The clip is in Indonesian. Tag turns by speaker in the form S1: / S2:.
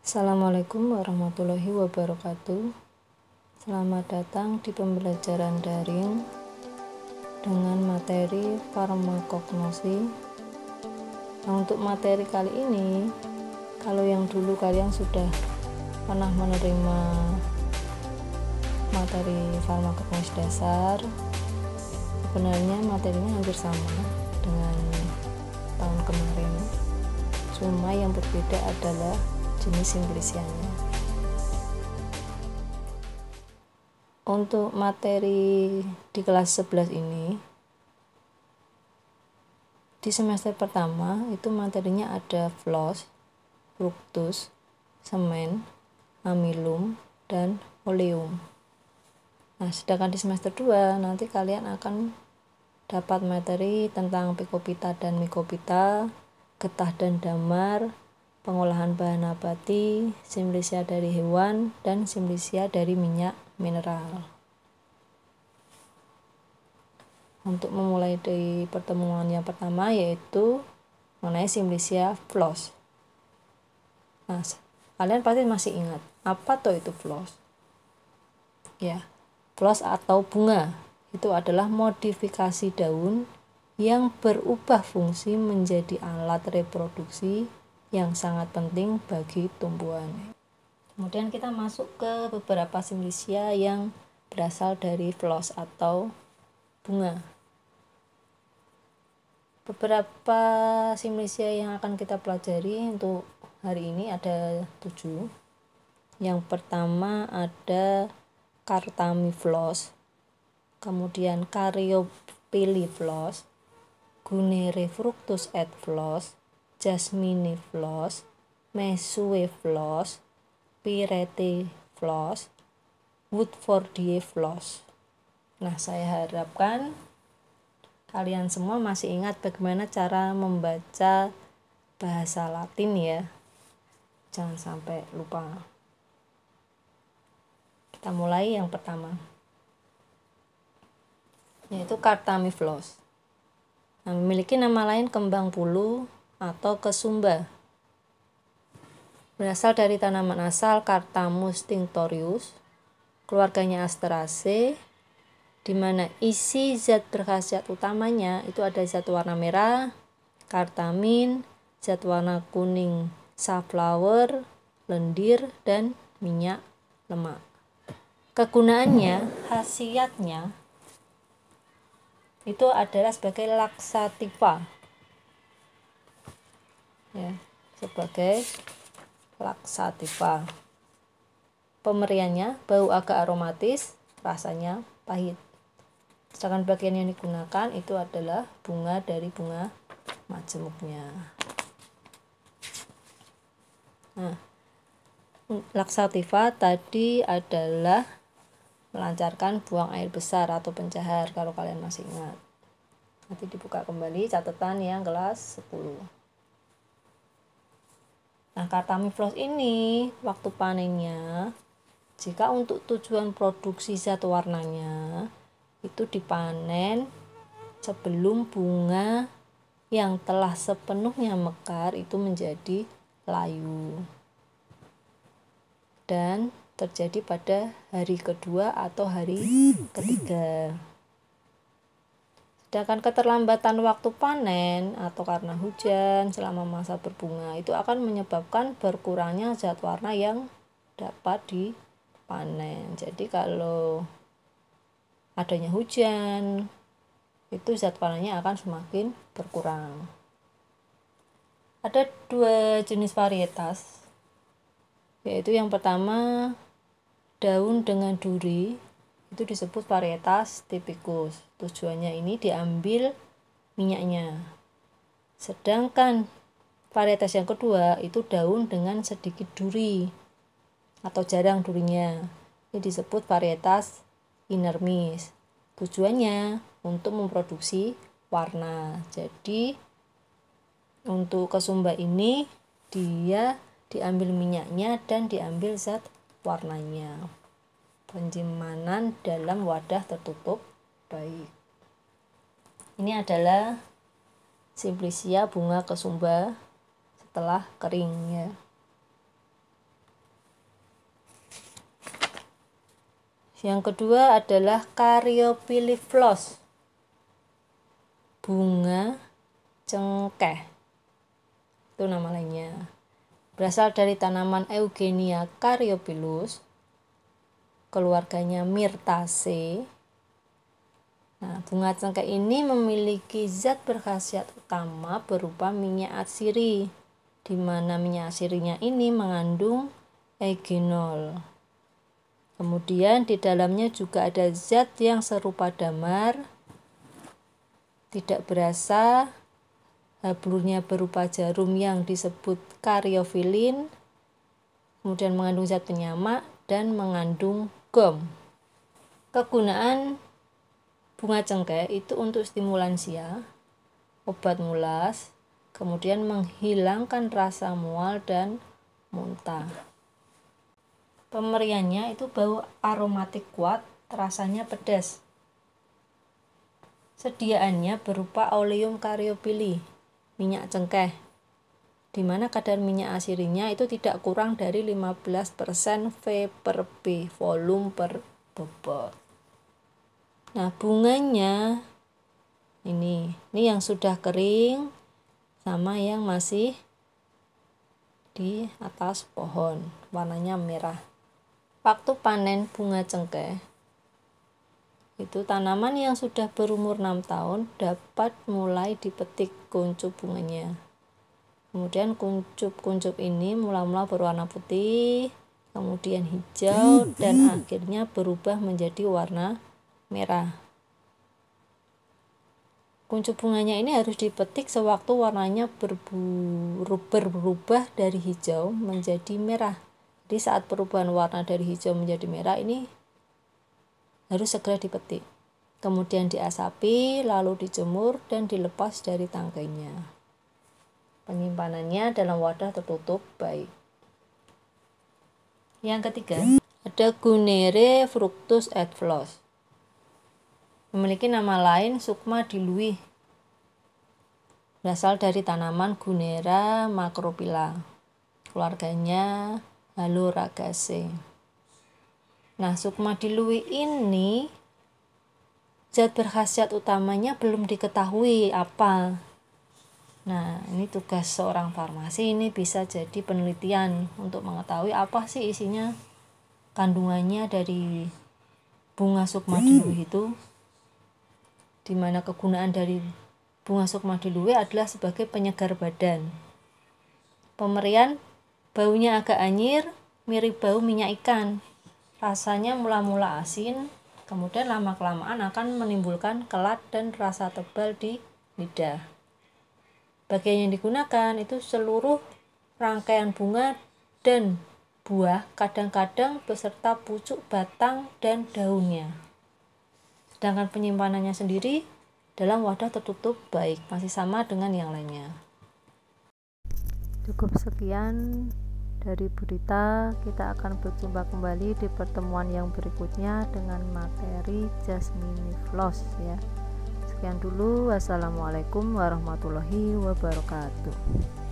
S1: Assalamualaikum warahmatullahi wabarakatuh. Selamat datang di pembelajaran daring dengan materi farmakognosi. Nah, untuk materi kali ini, kalau yang dulu kalian sudah pernah menerima materi farmakognosi dasar, sebenarnya materinya hampir sama dengan tahun kemarin. Cuma yang berbeda adalah jenis simplicianya. Untuk materi di kelas 11 ini, di semester pertama itu materinya ada flos, fructus, semen, amilum, dan oleum. Nah, sedangkan di semester 2 nanti kalian akan dapat materi tentang pikopita dan mikopita, getah dan damar, pengolahan bahan nabati, simplicia dari hewan, dan simplicia dari minyak mineral. Untuk memulai dari pertemuan yang pertama yaitu mengenai simplicia flos. Nah, kalian pasti masih ingat apa tuh itu flos? Ya, flos atau bunga itu adalah modifikasi daun yang berubah fungsi menjadi alat reproduksi yang sangat penting bagi tumbuhan. Kemudian kita masuk ke beberapa simplicia yang berasal dari flos atau bunga. Beberapa simplicia yang akan kita pelajari untuk hari ini ada 7. Yang pertama ada Cartamiflos, kemudian Caryophylliflos, Gunerefructus et flos, Jasminiflos, Mesueflos, Pyretiflos, Woodfordii-flos. Nah, saya harapkan kalian semua masih ingat bagaimana cara membaca bahasa Latin ya. Jangan sampai lupa. Kita mulai yang pertama, yaitu Cartamiflos. Nah, memiliki nama lain kembang pulu atau kesumba. Berasal dari tanaman asal Cartamus tinctorius, keluarganya Asteraceae, di mana isi zat berkhasiat utamanya itu ada zat warna merah, cartamin, zat warna kuning, safflower, lendir, dan minyak lemak. Kegunaannya, khasiatnya itu adalah sebagai laksativa. Ya, sebagai laksativa. Pemberiannya bau agak aromatis, rasanya pahit. Sedangkan bagian yang digunakan itu adalah bunga dari bunga majemuknya. Nah, laksativa tadi adalah melancarkan buang air besar atau pencahar kalau kalian masih ingat. Nanti dibuka kembali catatan yang kelas 10. Nah, Cartamiflos ini waktu panennya, jika untuk tujuan produksi zat warnanya itu dipanen sebelum bunga yang telah sepenuhnya mekar itu menjadi layu dan terjadi pada hari kedua atau hari ketiga. Sedangkan keterlambatan waktu panen atau karena hujan selama masa berbunga itu akan menyebabkan berkurangnya zat warna yang dapat dipanen. Jadi kalau adanya hujan itu zat warnanya akan semakin berkurang. Ada 2 jenis varietas, yaitu yang pertama daun dengan duri itu disebut varietas typicus. Tujuannya ini diambil minyaknya. Sedangkan varietas yang kedua itu daun dengan sedikit duri atau jarang durinya. Ini disebut varietas inermis. Tujuannya untuk memproduksi warna. Jadi untuk kesumba ini dia diambil minyaknya dan diambil zat warnanya. Penyimpanan dalam wadah tertutup baik. Ini adalah simplicia bunga kesumba setelah kering ya. Yang kedua adalah Caryophyllus, bunga cengkeh. Itu nama lainnya. Berasal dari tanaman Eugenia Caryophyllus, keluarganya Myrtaceae. Nah, bunga cengkeh ini memiliki zat berkhasiat utama berupa minyak atsiri, di mana minyak atsirinya ini mengandung eugenol. Kemudian di dalamnya juga ada zat yang serupa damar, tidak berasa, hablurnya berupa jarum yang disebut karyofilin, kemudian mengandung zat penyamak dan mengandung gum. Kegunaan bunga cengkeh itu untuk stimulansia, obat mulas, kemudian menghilangkan rasa mual dan muntah. Pemberiannya itu bau aromatik kuat, rasanya pedas. Sediaannya berupa Oleum caryophyllae, minyak cengkeh, di mana kadar minyak asirinya itu tidak kurang dari 15% V/B, volume per bobot. Nah, bunganya ini yang sudah kering sama yang masih di atas pohon, warnanya merah. Waktu panen bunga cengkeh itu tanaman yang sudah berumur 6 tahun dapat mulai dipetik kuncup bunganya. Kemudian kuncup-kuncup ini mula-mula berwarna putih, kemudian hijau, dan akhirnya berubah menjadi warna merah. Kuncup bunganya ini harus dipetik sewaktu warnanya berubah dari hijau menjadi merah. Jadi saat perubahan warna dari hijau menjadi merah ini harus segera dipetik. Kemudian diasapi, lalu dijemur dan dilepas dari tangkainya. Penyimpanannya dalam wadah tertutup baik. Yang ketiga, ada Gunere fructus et flos. Memiliki nama lain Sukma diluih. Berasal dari tanaman Gunera macrophylla, keluarganya Haloragaceae. Nah, Sukma diluih ini zat berkhasiat utamanya belum diketahui apa. Nah, ini tugas seorang farmasi, ini bisa jadi penelitian untuk mengetahui apa sih isinya, kandungannya dari bunga Sukma diluih itu, di mana kegunaan dari bunga Sukma diluih adalah sebagai penyegar badan. Pemberian, baunya agak anyir, mirip bau minyak ikan. Rasanya mula-mula asin, kemudian lama-kelamaan akan menimbulkan kelat dan rasa tebal di lidah. Bagian yang digunakan itu seluruh rangkaian bunga dan buah, kadang-kadang beserta pucuk, batang, dan daunnya. Sedangkan penyimpanannya sendiri dalam wadah tertutup baik, masih sama dengan yang lainnya. Cukup sekian dari Burita, kita akan berjumpa kembali di pertemuan yang berikutnya dengan materi Jasminiflos ya. Sekian dulu, wassalamualaikum warahmatullahi wabarakatuh.